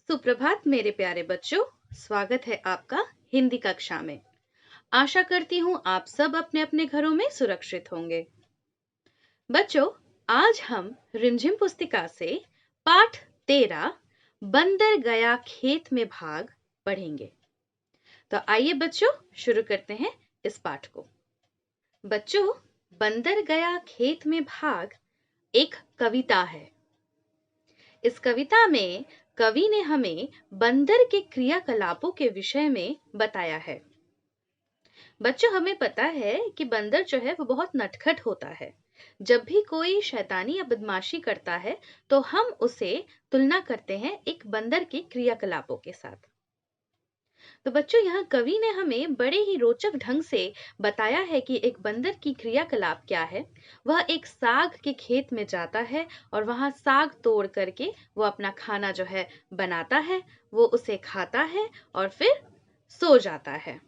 सुप्रभात मेरे प्यारे बच्चों। स्वागत है आपका हिंदी कक्षा में। आशा करती हूँ आप सब अपने अपने घरों में सुरक्षित होंगे। बच्चों, आज हम रिमझिम पुस्तिका से पाठ 13 बंदर गया खेत में भाग पढ़ेंगे। तो आइए बच्चों, शुरू करते हैं इस पाठ को। बच्चों, बंदर गया खेत में भाग एक कविता है। इस कविता में कवि ने हमें बंदर के क्रियाकलापों के विषय में बताया है। बच्चों, हमें पता है कि बंदर जो है वो बहुत नटखट होता है। जब भी कोई शैतानी या बदमाशी करता है तो हम उसे तुलना करते हैं एक बंदर के क्रियाकलापों के साथ। तो बच्चों, यहाँ कवि ने हमें बड़े ही रोचक ढंग से बताया है कि एक बंदर की क्रियाकलाप क्या है। वह एक साग के खेत में जाता है और वहां साग तोड़ करके वो अपना खाना जो है बनाता है, वो उसे खाता है और फिर सो जाता है।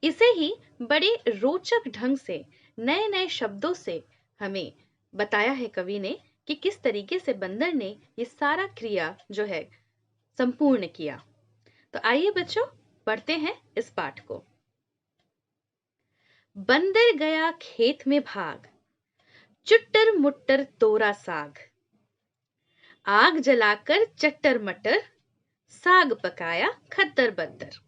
इसे ही बड़े रोचक ढंग से नए नए शब्दों से हमें बताया है कवि ने कि किस तरीके से बंदर ने ये सारा क्रिया जो है संपूर्ण किया। तो आइए बच्चों, पढ़ते हैं इस पाठ को। बंदर गया खेत में भाग, चुट्टर मुट्टर तोरा साग, आग जलाकर चट्टर मटर, साग पकाया खद्दर बद्दर।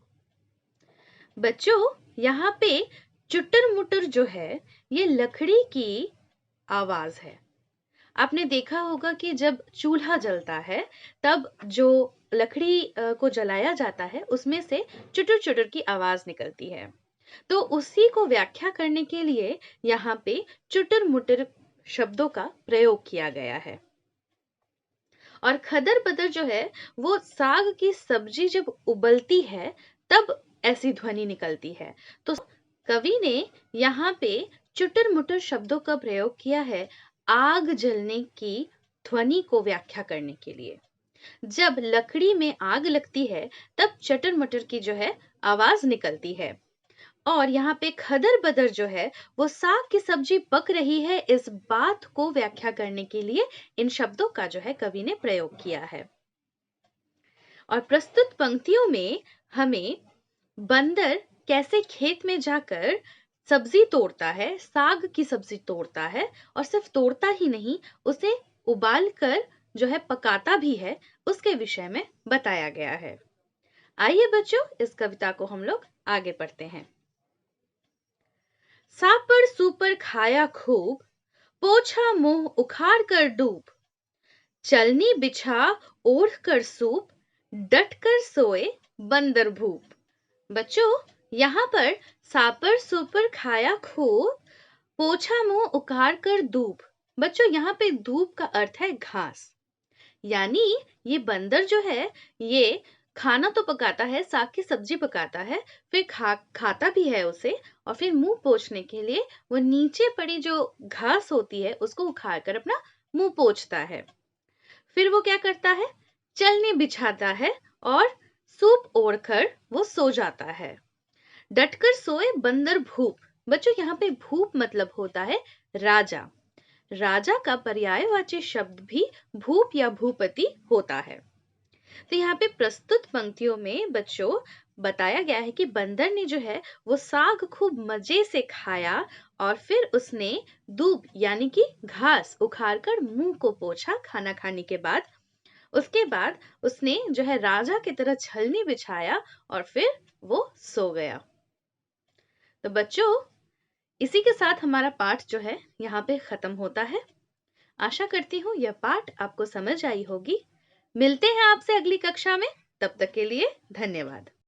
बच्चों, यहाँ पे चुट्टर मुट्टर जो है ये लकड़ी की आवाज है। आपने देखा होगा कि जब चूल्हा जलता है तब जो लकड़ी को जलाया जाता है उसमें से चुटर चुटर की आवाज निकलती है। तो उसी को व्याख्या करने के लिए यहाँ पे चुटर मुटर शब्दों का प्रयोग किया गया है। और खदर बदर जो है वो साग की सब्जी जब उबलती है तब ऐसी ध्वनि निकलती है। तो कवि ने यहाँ पे चुटर मुटर शब्दों का प्रयोग किया है आग जलने की ध्वनि को व्याख्या करने के लिए। जब लकड़ी में आग लगती है तब चटर मटर की जो है आवाज निकलती है। और यहाँ पे खदर बदर जो है वो साग की सब्जी पक रही है, इस बात को व्याख्या करने के लिए इन शब्दों का जो है कवि ने प्रयोग किया है। और प्रस्तुत पंक्तियों में हमें बंदर कैसे खेत में जाकर सब्जी तोड़ता है, साग की सब्जी तोड़ता है और सिर्फ तोड़ता ही नहीं, उसे उबाल कर जो है पकाता भी है, उसके विषय में बताया गया है। आइए बच्चों, इस कविता को हम लोग आगे पढ़ते हैं। सापड़ सुपर खाया खूब, पोछा मुंह उखाड़ कर डूब, चलनी बिछा ओढ़ कर सूप, डट कर सोए बंदर भूप। बच्चों, यहाँ पर सापर सुपर खाया खूब, पोछा मुंह उखाड़ कर धूप। बच्चों, यहाँ पे धूप का अर्थ है घास। यानी ये बंदर जो है ये खाना तो पकाता है, साग की सब्जी पकाता है, फिर खाता भी है उसे, और फिर मुंह पोंछने के लिए वो नीचे पड़ी जो घास होती है उसको उखाड़ कर अपना मुंह पोंछता है। फिर वो क्या करता है, चलनी बिछाता है और सूप ओढ़कर वो सो जाता है। डटकर सोए बंदर भूप। बच्चों, यहाँ पे भूप मतलब होता है राजा। राजा का पर्यायवाची शब्द भी भूप या भूपति होता है। तो यहाँ पे प्रस्तुत पंक्तियों में बच्चों बताया गया है कि बंदर ने जो है वो साग खूब मजे से खाया और फिर उसने दूब यानी कि घास उखाड़कर मुंह को पोंछा खाना खाने के बाद। उसके बाद उसने जो है राजा की तरह छलनी बिछाया और फिर वो सो गया। तो बच्चों, इसी के साथ हमारा पाठ जो है यहाँ पे खत्म होता है। आशा करती हूँ यह पाठ आपको समझ आई होगी। मिलते हैं आपसे अगली कक्षा में, तब तक के लिए धन्यवाद।